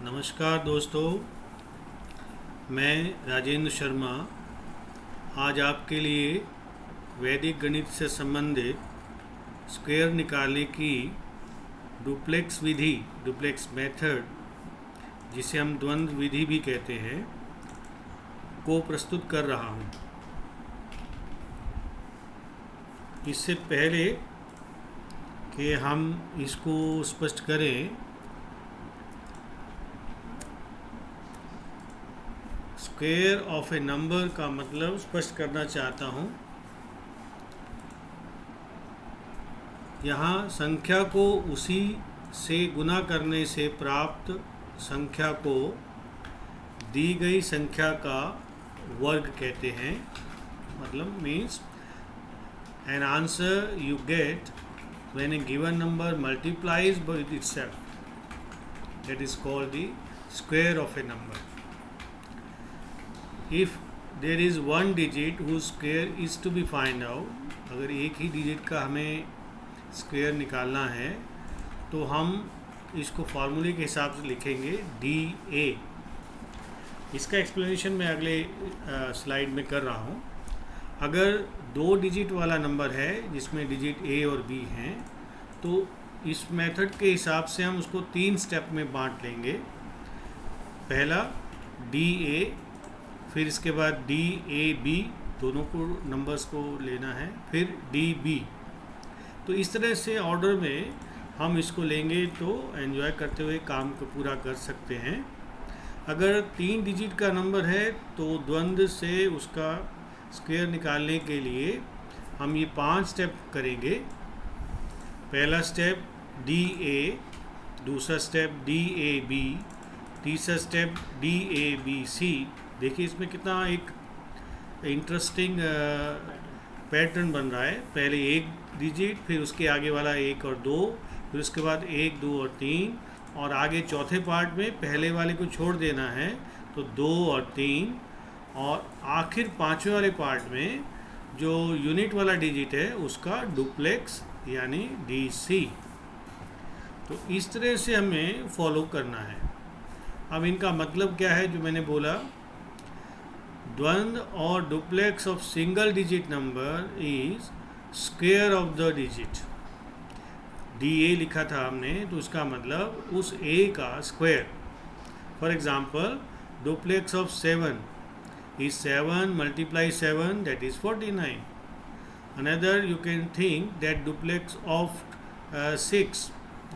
नमस्कार दोस्तों, मैं राजेंद्र शर्मा आज आपके लिए वैदिक गणित से संबंधित स्क्वायर निकालने की डुप्लेक्स विधि, डुप्लेक्स मेथड, जिसे हम द्वंद्व विधि भी कहते हैं, को प्रस्तुत कर रहा हूँ। इससे पहले कि हम इसको स्पष्ट करें, स्क्वायर ऑफ ए नंबर का मतलब स्पष्ट करना चाहता हूँ। यहाँ संख्या को उसी से गुना करने से प्राप्त संख्या को दी गई संख्या का वर्ग कहते हैं। मतलब means an answer you get when A given number multiplies with itself, that is called the square of A number. If there is one digit whose square is to be find out, अगर एक ही digit का हमें square निकालना है तो हम इसको फार्मूले के हिसाब से लिखेंगे DA। इसका एक्सप्लेनेशन मैं अगले स्लाइड में कर रहा हूँ। अगर दो डिजिट वाला नंबर है जिसमें डिजिट A और B हैं, तो इस मेथड के हिसाब से हम उसको 3 स्टेप में बांट लेंगे। पहला DA, फिर इसके बाद DAB, दोनों को नंबर्स को लेना है, फिर DB। तो इस तरह से ऑर्डर में हम इसको लेंगे तो एंजॉय करते हुए काम को पूरा कर सकते हैं। अगर 3 डिजिट का नंबर है तो द्वंद्व से उसका स्क्वायर निकालने के लिए हम ये 5 स्टेप करेंगे। पहला स्टेप DA, दूसरा स्टेप DAB, तीसरा स्टेप DABC। देखिए इसमें कितना एक इंटरेस्टिंग पैटर्न बन रहा है। पहले एक डिजिट, फिर उसके आगे वाला 1 और 2, फिर उसके बाद 1, 2 और 3, और आगे चौथे पार्ट में पहले वाले को छोड़ देना है तो 2 और 3, और आखिर पांचवें वाले पार्ट में जो यूनिट वाला डिजिट है उसका डुप्लेक्स यानी DC। तो इस तरह से हमें फॉलो करना है। अब इनका मतलब क्या है जो मैंने बोला, द्वंद्व और duplex of single digit number is square of the digit. DA लिखा था हमने, तो उसका मतलब उस A का square. For example duplex of 7 is 7 multiply 7, that is 49। Another you can think that duplex of 6,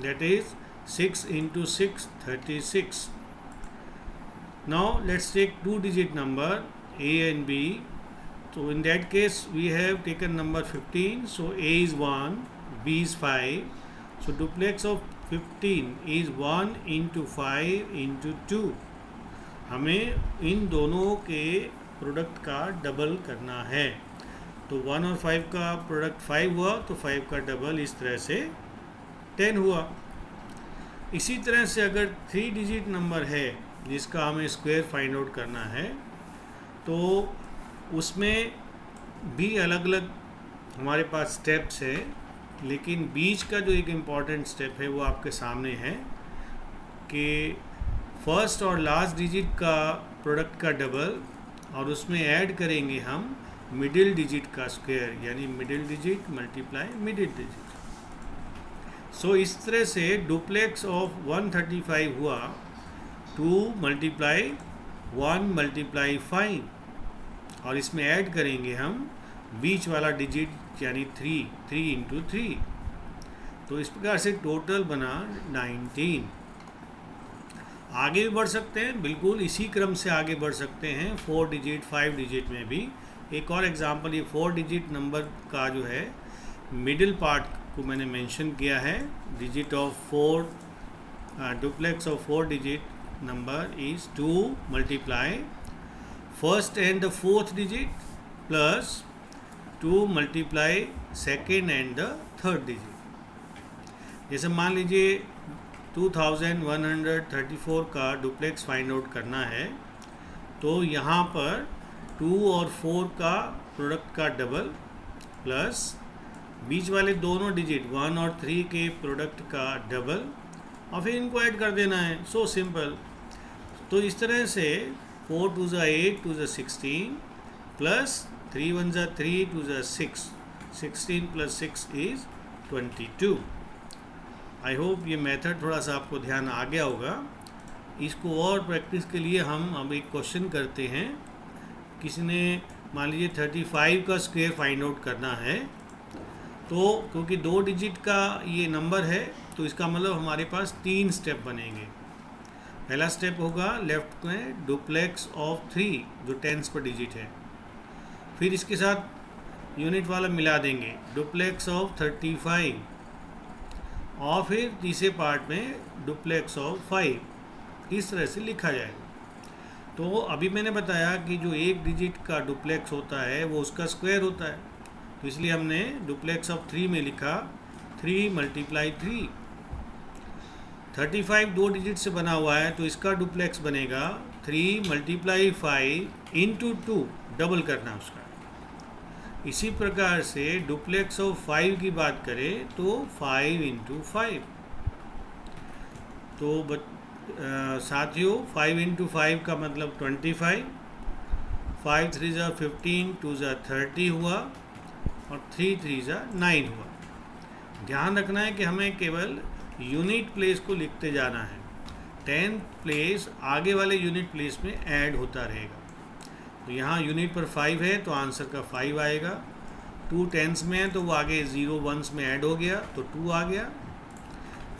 that is 6 into 6, 36. Now let's take 2-digit number A and B. So in that case we have taken number 15. So A is 1, B is 5. So duplex of 15 is 1 into 5 into 2. हमें इन दोनों के product का double करना है। तो 1 और 5 का product 5 हुआ, तो 5 का डबल इस तरह से 10 हुआ। इसी तरह से अगर 3 डिजिट नंबर है जिसका हमें स्क्वायर फाइंड आउट करना है, तो उसमें भी अलग अलग हमारे पास स्टेप्स है, लेकिन बीच का जो एक इम्पॉर्टेंट स्टेप है वो आपके सामने है कि फर्स्ट और लास्ट डिजिट का प्रोडक्ट का डबल, और उसमें ऐड करेंगे हम मिडिल डिजिट का स्क्वायर, यानी middle digit multiply middle digit. So इस तरह से डुप्लेक्स ऑफ 135 हुआ 2 मल्टीप्लाई 1 मल्टीप्लाई 5, और इसमें ऐड करेंगे हम बीच वाला डिजिट यानी 3 into 3। तो इस प्रकार से टोटल बना 19। आगे भी बढ़ सकते हैं, बिल्कुल इसी क्रम से आगे बढ़ सकते हैं 4 डिजिट 5 डिजिट में भी। एक और एग्जांपल, ये 4 डिजिट नंबर का जो है मिडिल पार्ट को मैंने मेंशन किया है। Digit of 4, duplex of 4 digit number is 2 multiply first and the fourth digit plus 2 multiply second and the third digit। जैसे मान लीजिए 2134 का डुप्लेक्स फाइंड आउट करना है, तो यहाँ पर 2 और 4 का प्रोडक्ट का डबल प्लस बीच वाले दोनों डिजिट 1 और 3 के प्रोडक्ट का डबल, और फिर इनको ऐड कर देना है। So simple. तो इस तरह से 4 2 ज़ा 8 2 ज़ा 16 प्लस 3 1 ज़ा 3 2 ज़ा 6, 16 प्लस 6 इज़ 22। आई होप ये मेथड थोड़ा सा आपको ध्यान आ गया होगा। इसको और प्रैक्टिस के लिए हम अब एक क्वेश्चन करते हैं। किसी ने मान लीजिए 35 का स्क्वायर फाइंड आउट करना है, तो क्योंकि 2 डिजिट का ये नंबर है तो इसका मतलब हमारे पास 3 स्टेप बनेंगे। पहला स्टेप होगा लेफ्ट में डुप्लेक्स ऑफ 3 जो टेंस पर डिजिट है, फिर इसके साथ यूनिट वाला मिला देंगे डुप्लेक्स ऑफ 35, और फिर तीसरे पार्ट में डुप्लेक्स ऑफ 5। इस तरह से लिखा जाएगा। तो अभी मैंने बताया कि जो एक डिजिट का डुप्लेक्स होता है वो उसका स्क्वायर होता है, तो इसलिए हमने डुप्लेक्स ऑफ 3 में लिखा 3 × 3। 35 2 डिजिट से बना हुआ है तो इसका डुप्लेक्स बनेगा 3 × 5 × 2, डबल करना उसका। इसी प्रकार से डुप्लेक्स ऑफ 5 की बात करें तो 5 × 5। तो साथियों 5 × 5 का मतलब 25, 5 3 ज़ा 15, 2 ज़ा 30 हुआ, और 3 3 ज़ा 9 हुआ। ध्यान रखना है कि हमें केवल यूनिट प्लेस को लिखते जाना है, 10th प्लेस आगे वाले यूनिट प्लेस में ऐड होता रहेगा। तो यहाँ यूनिट पर 5 है तो आंसर का 5 आएगा। 2 टेंस में है तो वो आगे 0 1s में ऐड हो गया तो 2 आ गया।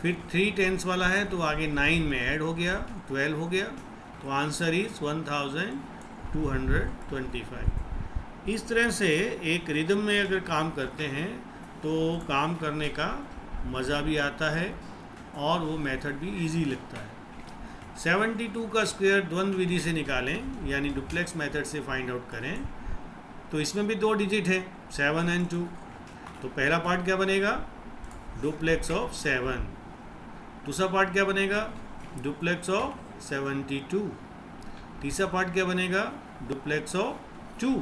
फिर 3 टेंस वाला है तो आगे 9 में ऐड हो गया, 12 हो गया, तो आंसर इज़ 1225। इस तरह से एक रिदम में अगर काम करते हैं तो काम करने का मज़ा भी आता है और वो मेथड भी इजी लगता है। 72 का स्क्वायर द्वंद्व विधि से निकालें, यानी डुप्लेक्स मेथड से फाइंड आउट करें। तो इसमें भी 2 डिजिट है 7 और 2। तो पहला पार्ट क्या बनेगा? Duplex of 7। दूसरा पार्ट क्या बनेगा? Duplex of 72। तीसरा पार्ट क्या बनेगा? Duplex of 2।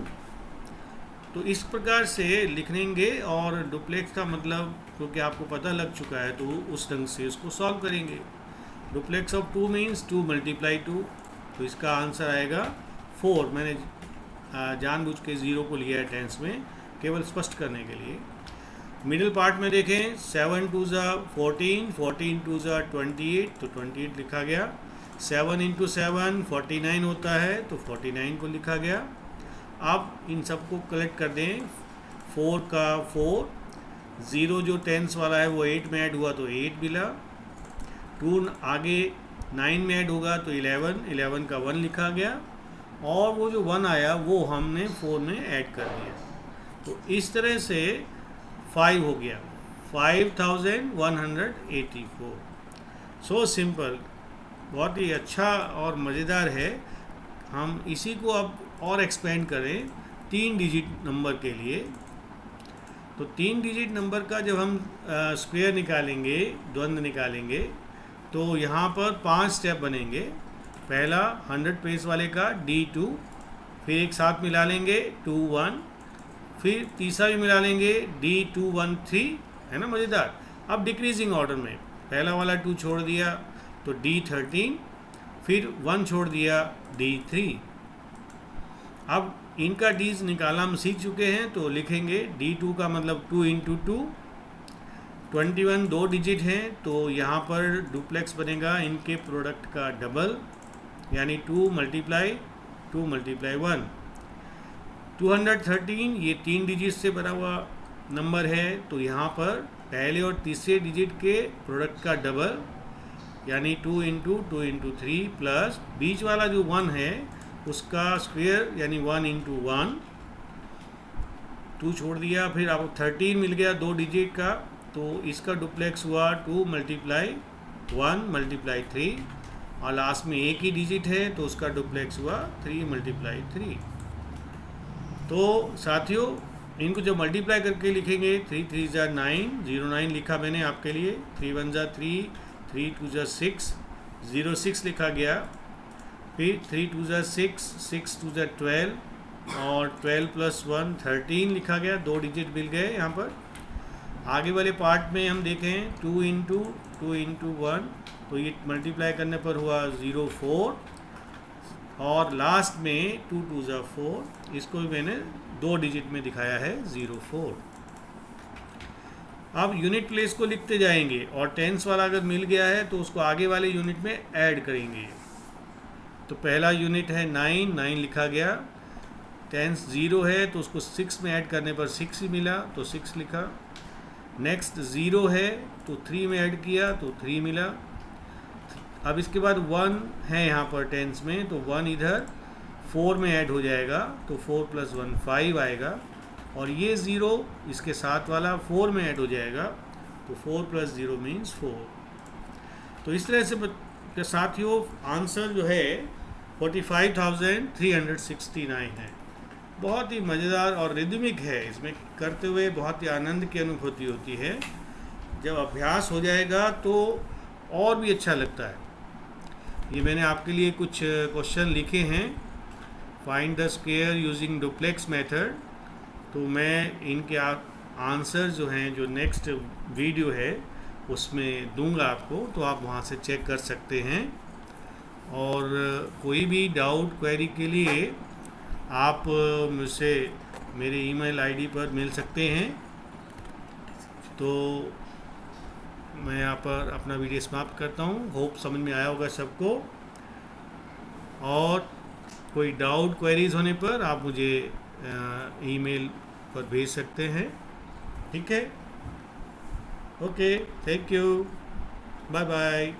तो इस प्रकार से लिखेंगे और डुप्लेक्स का मतलब क्योंकि आपको पता लग चुका है तो उस ढंग से इसको सॉल्व करेंगे। डुप्लेक्स ऑफ 2 मीन्स 2 × 2, तो इसका आंसर आएगा 4। मैंने जानबूझ के 0 को लिया है टेंस में केवल स्पष्ट करने के लिए। मिडिल पार्ट में देखें 7 2 ज़ा 14, 14 2 ज़ा 28, तो 28 लिखा गया। 7 × 7 49 होता है तो 49 को लिखा गया। अब इन सबको कलेक्ट कर दें। 4 का 4, 0 जो टेंस वाला है वो 8 में ऐड हुआ तो 8 मिला। 2 आगे 9 में ऐड होगा तो 11, 11 का 1 लिखा गया, और वो जो 1 आया वो हमने 4 में ऐड कर दिया। तो इस तरह से 5 हो गया, 5184। सो सिंपल, बहुत ही अच्छा और मज़ेदार है। हम इसी को अब और एक्सपेंड करें 3 डिजिट नंबर के लिए। तो 3 डिजिट नंबर का जब हम स्क्वायर निकालेंगे, द्वंद्व निकालेंगे, तो यहाँ पर 5 स्टेप बनेंगे। पहला 100 पेस वाले का D2, फिर एक साथ मिला लेंगे 2 1, फिर तीसरा भी मिला लेंगे D2 1 3, है ना मज़ेदार। अब डिक्रीजिंग ऑर्डर में पहला वाला 2 छोड़ दिया तो D13, फिर 1 छोड़ दिया D3। अब इनका डीज निकालना हम सीख चुके हैं तो लिखेंगे D2 का मतलब 2 × 2, 21 2 डिजिट हैं तो यहाँ पर डुप्लेक्स बनेगा इनके प्रोडक्ट का डबल, यानी 2 × 2 × 1। 213 ये 3 डिजिट से बना हुआ नंबर है तो यहाँ पर पहले और तीसरे डिजिट के प्रोडक्ट का डबल, यानी 2 × 2 × 3 प्लस बीच वाला जो 1 है उसका स्क्वायर यानी 1 × 1, 2 छोड़ दिया। फिर आपको 13 मिल गया 2 डिजिट का, तो इसका डुप्लेक्स हुआ 2 × 1 × 3, और लास्ट में एक ही डिजिट है तो उसका डुप्लेक्स हुआ 3 × 3। तो साथियों इनको जब मल्टीप्लाई करके लिखेंगे 3 3 ज़ा 9, 09 लिखा मैंने आपके लिए। 3 1 ज़ा 3, 3 2 ज़ा 6, 06 लिखा गया। फिर 3 2 ज़ा 6, 6 2 ज़ा 12, और 12 + 1 13 लिखा गया। 2 डिजिट मिल गए यहाँ पर। आगे वाले पार्ट में हम देखें 2 × 2 × 1, तो ये मल्टीप्लाई करने पर हुआ 04, और लास्ट में 2 2 ज़ा 4, इसको भी मैंने 2 डिजिट में दिखाया है 04। अब यूनिट प्लेस को लिखते जाएंगे और टेंस वाला अगर मिल गया है तो उसको आगे वाले यूनिट में ऐड करेंगे। तो पहला यूनिट है 9, 9 लिखा गया। टेंस 0 है तो उसको 6 में ऐड करने पर 6 ही मिला तो 6 लिखा। नेक्स्ट 0 है तो 3 में ऐड किया तो 3 मिला। अब इसके बाद 1 है यहाँ पर टेंस में, तो 1 इधर 4 में ऐड हो जाएगा तो 4 + 1 5 आएगा। और ये 0 इसके साथ वाला 4 में ऐड हो जाएगा तो 4 + 0 मीन्स 4। तो इस तरह से साथियों आंसर जो है 45,369 है। बहुत ही मज़ेदार और रिदमिक है, इसमें करते हुए बहुत ही आनंद की अनुभूति होती है। जब अभ्यास हो जाएगा तो और भी अच्छा लगता है। ये मैंने आपके लिए कुछ क्वेश्चन लिखे हैं, find the square using duplex method. तो मैं इनके आंसर जो हैं, जो नेक्स्ट वीडियो है उसमें दूंगा आपको, तो आप वहाँ से चेक कर सकते हैं। और कोई भी डाउट क्वेरी के लिए आप मुझसे मेरे ईमेल आईडी पर मिल सकते हैं। तो मैं यहाँ पर अपना वीडियो समाप्त करता हूँ। होप समझ में आया होगा सबको। और कोई डाउट क्वेरीज होने पर आप मुझे ईमेल पर भेज सकते हैं। ठीक है, okay, thank you, bye bye.